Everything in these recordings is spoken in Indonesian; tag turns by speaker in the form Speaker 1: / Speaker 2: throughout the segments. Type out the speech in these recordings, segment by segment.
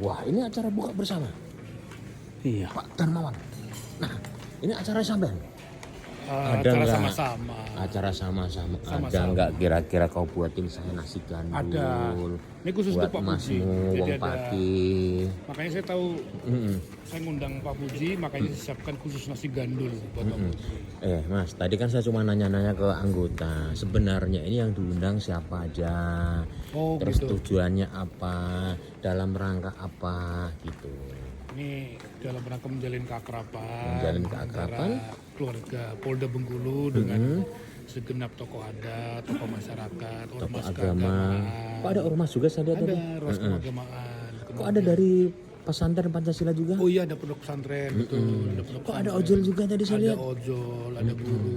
Speaker 1: Wah, ini acara buka bersama
Speaker 2: Iya.
Speaker 1: Pak Darmawan. Nah, ini acara sampean. Ada
Speaker 2: Acara
Speaker 1: nggak?
Speaker 2: sama-sama.
Speaker 1: Acara sama-sama.
Speaker 2: Sama-sama.
Speaker 1: Ada nggak kira-kira kau buatin saya nasi gandul?
Speaker 2: Ada. Ini khusus
Speaker 1: buat
Speaker 2: untuk Pak Puji.
Speaker 1: masmu,
Speaker 2: Jadi
Speaker 1: wong
Speaker 2: ada.
Speaker 1: pati.
Speaker 2: Makanya saya tahu, saya ngundang Pak Puji, makanya disiapkan khusus nasi gandul buat Pak Puji.
Speaker 1: Mas, tadi kan saya cuma nanya-nanya ke anggota. Sebenarnya ini yang diundang siapa aja?
Speaker 2: Oh,
Speaker 1: Terus
Speaker 2: gitu.
Speaker 1: tujuannya apa? Dalam rangka apa? Gitu.
Speaker 2: Ini dalam rangka menjalin keakraban,
Speaker 1: Menjalin keakraban.
Speaker 2: antara keluarga Polda Bengkulu dengan segenap tokoh adat, tokoh masyarakat,
Speaker 1: Tokoh
Speaker 2: ormas
Speaker 1: agama.
Speaker 2: keagamaan.
Speaker 1: Kok ada ormas juga saya lihat
Speaker 2: Ada
Speaker 1: tadi?
Speaker 2: ormas keagamaan.
Speaker 1: Kok ada dari pesantren Pancasila juga?
Speaker 2: Oh iya, ada pondok pesantren, betul. Ada pondok
Speaker 1: Kok ada
Speaker 2: pesantren.
Speaker 1: ojol juga tadi saya
Speaker 2: Ada
Speaker 1: lihat?
Speaker 2: ojol, ada guru.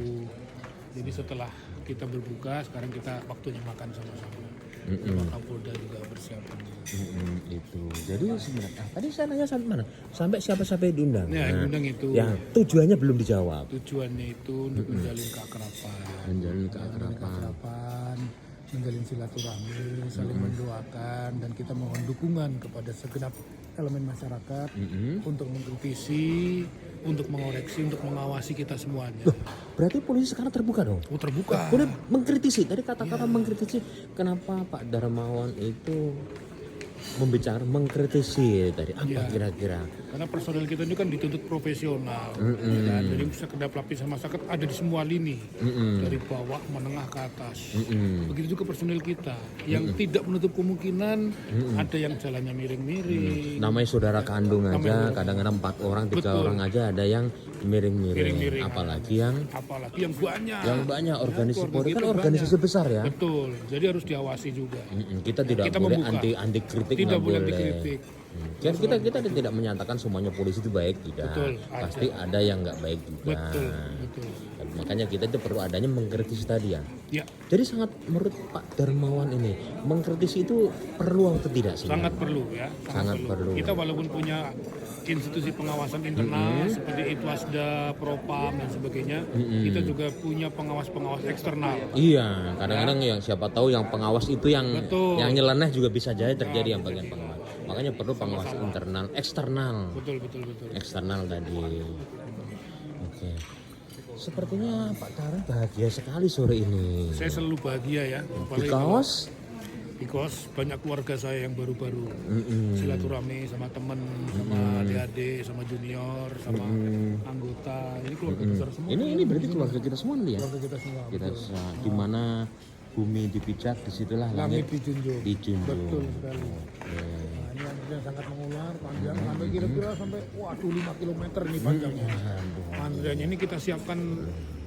Speaker 2: Jadi setelah kita berbuka, sekarang kita waktunya makan sama-sama. Pak Kapolda juga bersiap.
Speaker 1: Itu. Jadi sebenarnya tadi saya nanya sampai mana? Sampai siapa-siapa yang diundang?
Speaker 2: Ya, yang undang itu
Speaker 1: Ya, tujuannya belum dijawab.
Speaker 2: tujuannya itu untuk menjalin keakraban.
Speaker 1: Menjalin keakraban.
Speaker 2: Keakraban, menjalin silaturahmi, saling mendoakan, dan kita mohon dukungan kepada segenap elemen masyarakat untuk mengkritisi, untuk mengoreksi, untuk mengawasi kita semuanya.
Speaker 1: Berarti polisi sekarang terbuka dong?
Speaker 2: Oh, terbuka.
Speaker 1: Boleh mengkritisi. Tadi kata-kata mengkritisi. Kenapa Pak Darmawan itu mengkritisi tadi? Apa kira-kira?
Speaker 2: Karena personel kita ini kan dituntut profesional, ya kan? Jadi sekedar lapisan masyarakat ada di semua lini, dari bawah menengah ke atas. Begitu juga personel kita yang tidak menutup kemungkinan ada yang jalannya miring-miring.
Speaker 1: Namanya saudara kandung aja, kadang-kadang 4 orang, 3 orang aja ada yang miring-miring. Apalagi yang banyak organisasi Polri kan organisasi besar ya.
Speaker 2: Betul, jadi harus diawasi juga.
Speaker 1: Kita tidak
Speaker 2: Kita
Speaker 1: boleh
Speaker 2: membuka.
Speaker 1: anti kritik,
Speaker 2: Tidak
Speaker 1: nggak
Speaker 2: boleh
Speaker 1: boleh.
Speaker 2: dikritik.
Speaker 1: Dan kita tidak menyatakan semuanya polisi itu baik, tidak.
Speaker 2: Betul,
Speaker 1: Pasti ada yang nggak baik juga.
Speaker 2: Betul.
Speaker 1: Dan makanya kita itu perlu adanya mengkritisi tadi ya.
Speaker 2: Ya,
Speaker 1: Jadi sangat menurut Pak Darmawan ini mengkritisi itu perlu atau tidak sih?
Speaker 2: sangat perlu ya.
Speaker 1: Sangat perlu.
Speaker 2: Kita walaupun punya institusi pengawasan internal seperti Itwasda, Propam dan sebagainya, kita juga punya pengawas-pengawas eksternal.
Speaker 1: Iya, kadang-kadang yang siapa tahu yang pengawas itu yang
Speaker 2: Betul.
Speaker 1: nyeleneh juga bisa jadi terjadi yang bagian pengawas. Makanya perlu pengawas internal, eksternal.
Speaker 2: Betul.
Speaker 1: Eksternal tadi. Oke. Sepertinya Pak Darmawan bahagia sekali sore ini.
Speaker 2: Saya selalu bahagia ya, apalagi because banyak keluarga saya yang baru-baru silaturahmi sama temen, sama adik-adik, sama junior, sama anggota. Ini keluarga besar semua.
Speaker 1: Ini berarti keluarga kita semua nih ya.
Speaker 2: Keluarga kita semua.
Speaker 1: Kita di mana bumi dipijak, disitulah langit
Speaker 2: Dijunjung.
Speaker 1: dijunjung.
Speaker 2: Betul sekali. Nah, ini antrian sangat mengular, panjang sampai kira-kira sampai 5 km nih panjangnya. Antriannya ini kita siapkan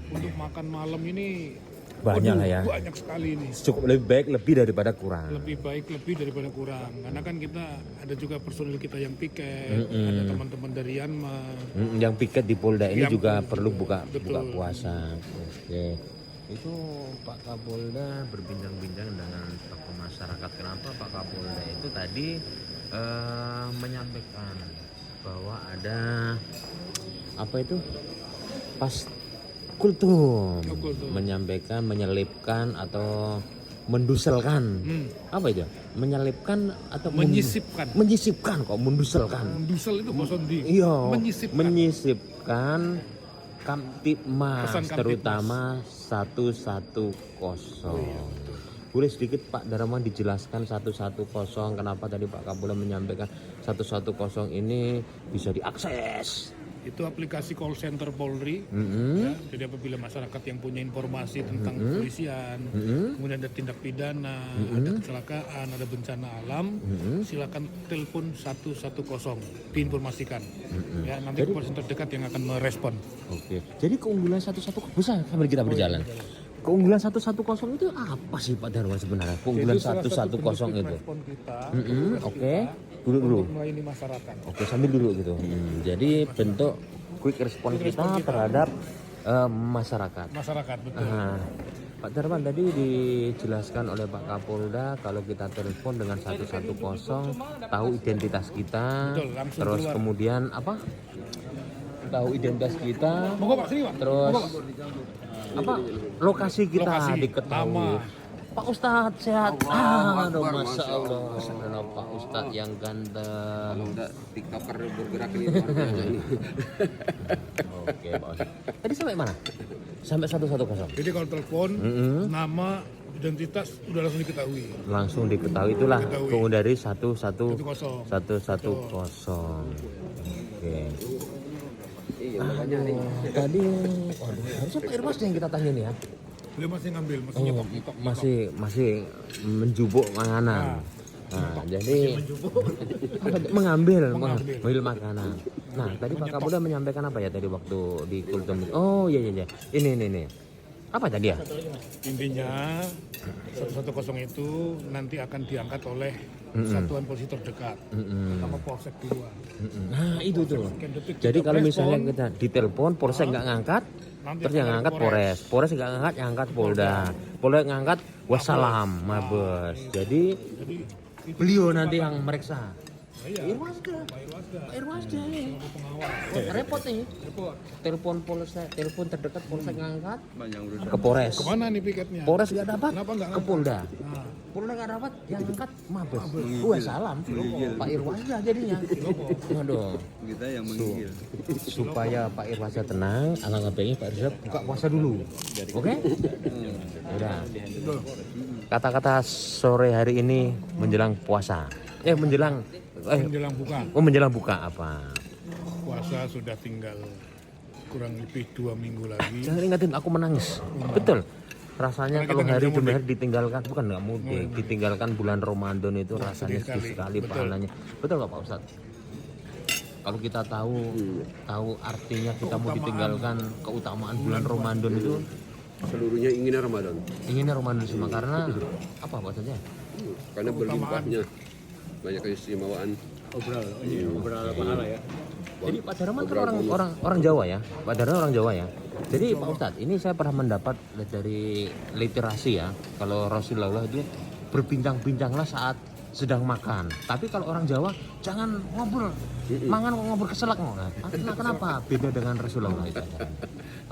Speaker 2: untuk makan malam ini
Speaker 1: Banyak lah ya.
Speaker 2: banyak sekali ini.
Speaker 1: Cukup lebih baik lebih daripada kurang.
Speaker 2: Lebih baik lebih daripada kurang, karena kan kita ada juga personil kita yang piket, ada teman-teman dari Yanma.
Speaker 1: Yang piket di Polda ini
Speaker 2: Yang
Speaker 1: juga
Speaker 2: Polda
Speaker 1: perlu
Speaker 2: juga.
Speaker 1: buka puasa. Oke. Itu Pak Kapolda berbincang-bincang dengan tokoh masyarakat. Kenapa Pak Kapolda itu tadi menyampaikan bahwa ada apa itu pas kultum menyampaikan, menyelipkan atau menduselkan apa itu? Menyelipkan atau menyisipkan kok menduselkan.
Speaker 2: Mendusel itu bahasa di.
Speaker 1: Iya.
Speaker 2: Menyisipkan.
Speaker 1: Kamtipmas terutama 110. Boleh sedikit Pak Darmawan dijelaskan 110 kenapa tadi Pak Kapolda menyampaikan 110 ini bisa diakses?
Speaker 2: Itu aplikasi call center Polri. Ya, jadi apabila masyarakat yang punya informasi tentang kepolisian, kemudian ada tindak pidana, ada kecelakaan, ada bencana alam, silakan telepon 110, diinformasikan. Ya, nanti kepolisian terdekat yang akan merespon.
Speaker 1: Oke. Jadi keunggulan 110 bisa sambil kita berjalan. Keunggulan 110 itu apa sih Pak Darmawan sebenarnya? Keunggulan 110 itu.
Speaker 2: Respon kita.
Speaker 1: Oke. Dulu.
Speaker 2: Untuk melayani masyarakat.
Speaker 1: Oke, sambil dulu gitu. Jadi bentuk quick respon kita terhadap masyarakat.
Speaker 2: Masyarakat, betul.
Speaker 1: Nah, Pak Darmawan tadi dijelaskan oleh Pak Kapolda kalau kita telepon dengan 110 tahu identitas kita,
Speaker 2: Betul, langsung
Speaker 1: terus
Speaker 2: keluar.
Speaker 1: kemudian apa? Tahu identitas kita,
Speaker 2: Monggo Pak, sini Pak.
Speaker 1: terus
Speaker 2: Monggo, Pak.
Speaker 1: apa? Lokasi kita
Speaker 2: Lokasi,
Speaker 1: diketahui.
Speaker 2: nama.
Speaker 1: Pak Ustadz sehat. Aduh,
Speaker 3: Akbar,
Speaker 1: Masya Allah. Ada Pak Ustadz yang ganteng.
Speaker 3: Kalau udah tiktoker bergerak ini luar biasa ini.
Speaker 1: Oke, Pak Ustadz. Tadi sampai mana? Sampai 110.
Speaker 2: Jadi kalau telepon, nama, identitas udah langsung diketahui.
Speaker 1: Langsung diketahui, itulah
Speaker 2: Diketahui.
Speaker 1: pengendari 110.
Speaker 2: 110.
Speaker 1: Oke.
Speaker 3: Iya, makanya nih.
Speaker 1: Tadi harusnya Pak Irwas yang kita tanya nih ya.
Speaker 2: Beliau masih ngambil, masih
Speaker 1: Oh,
Speaker 2: nyetok.
Speaker 1: masih menjubuk makanan. Nah, jadi mengambil makanan. Nah, tadi Pak Kapolda menyampaikan apa ya tadi waktu di Kultum? Oh iya. Ini. Apa tadi ya?
Speaker 2: Intinya 110 itu nanti akan diangkat oleh satuan polisi terdekat, sama polsek duluan.
Speaker 1: Nah, itu tuh.
Speaker 2: Sekian detik
Speaker 1: Jadi
Speaker 2: kita
Speaker 1: kalau
Speaker 2: respon,
Speaker 1: misalnya kita ditelepon, polsek nggak ngangkat,
Speaker 2: nanti
Speaker 1: terus yang
Speaker 2: akan
Speaker 1: ngangkat
Speaker 2: Polres.
Speaker 1: Polres nggak ngangkat, yang ngangkat Polda, Polda ngangkat wassalam, Mabes. Jadi
Speaker 2: Jadi itu
Speaker 1: beliau nanti yang meriksa.
Speaker 2: iya,
Speaker 1: Pak Irwasda nih.
Speaker 2: pengawas.
Speaker 1: Repot nih. Telepon polsek, telepon terdekat polsek ngangkat
Speaker 3: Banyak urusan.
Speaker 1: ke Polres.
Speaker 2: Kemana nih piketnya?
Speaker 1: Polres nggak dapat,
Speaker 2: Kenapa nggak
Speaker 1: ke
Speaker 2: ngangkat?
Speaker 1: Polda.
Speaker 2: Nah,
Speaker 1: Polda nggak dapat, yang ngangkat Mabes. Salam. Pak Irwasda jadinya. Waduh.
Speaker 3: Kita yang menggigil.
Speaker 1: Supaya Pak Irwasda tenang, alangkah baiknya Pak Irwasda buka puasa dulu. Oke? Udah. Kata-kata sore hari ini menjelang puasa. Menjelang menjelang buka apa?
Speaker 2: puasa sudah tinggal kurang lebih 2 minggu lagi.
Speaker 1: Jangan ingatin aku menangis. Betul. Rasanya
Speaker 2: Karena
Speaker 1: kalau
Speaker 2: kita nggak
Speaker 1: hari
Speaker 2: bisa
Speaker 1: demi hari ditinggalkan, bukan nggak mudik, ditinggalkan bulan Ramadan itu rasanya sedih sekali
Speaker 2: Betul.
Speaker 1: pahalanya. Betul nggak Pak Ustadz? Kalau kita tahu artinya kita mau ditinggalkan keutamaan bulan Ramadan itu,
Speaker 3: Seluruhnya ingin Ramadan.
Speaker 1: inginnya Ramadan semua karena apa Pak Ustadz ya?
Speaker 3: Karena berlimpahnya banyak keistimewaan.
Speaker 4: Obral pahala ya.
Speaker 1: Jadi Pak Darman kan orang Jawa ya, Pak Darman orang Jawa ya. Jadi Pak Ustadz, ini saya pernah mendapat dari literasi ya, kalau Rasulullah itu berbincang-bincanglah saat sedang makan. Tapi kalau orang Jawa jangan ngobrol, mangan kok ngobrol keselak. Nah, kenapa beda dengan Rasulullah itu?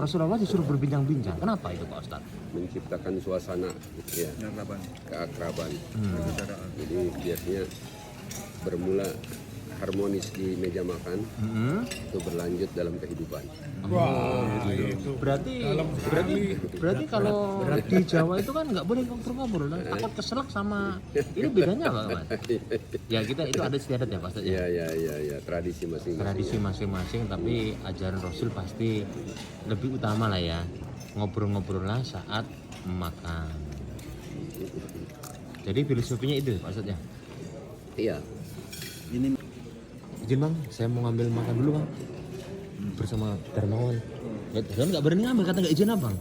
Speaker 1: Rasulullah disuruh berbincang-bincang. Kenapa itu Pak Ustadz?
Speaker 3: Menciptakan suasana ya, keakraban. Jadi biasanya bermula harmonis di meja makan, itu berlanjut dalam kehidupan.
Speaker 2: Wah, itu
Speaker 1: Berarti kalau di Jawa itu kan nggak boleh ngobrol-ngobrol, dan takut keselak sama ini bedanya apa Mas? Ya kita itu ada istiadat ya Pak Ustadz ya.
Speaker 3: Ya, tradisi masing-masing.
Speaker 1: Tradisi masing-masing, tapi ajaran Rasul pasti lebih utama lah ya, ngobrol-ngobrol lah saat makan. Jadi filosofinya itu Pak Ustadz ya.
Speaker 3: Iya.
Speaker 1: Izin Bang, saya mau ngambil makan dulu Bang bersama Darmawan. Darmawan nggak berani ngambil, kata nggak izin Abang.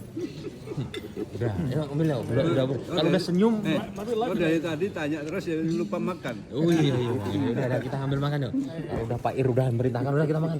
Speaker 1: Udah, ayo ambil ya. Udah. Kalau udah senyum,
Speaker 4: Dari tadi tanya terus ya lupa makan.
Speaker 1: oh iya. Udah kita ambil makan yuk. Kalau udah Pak Ir udah merintahkan, udah kita makan.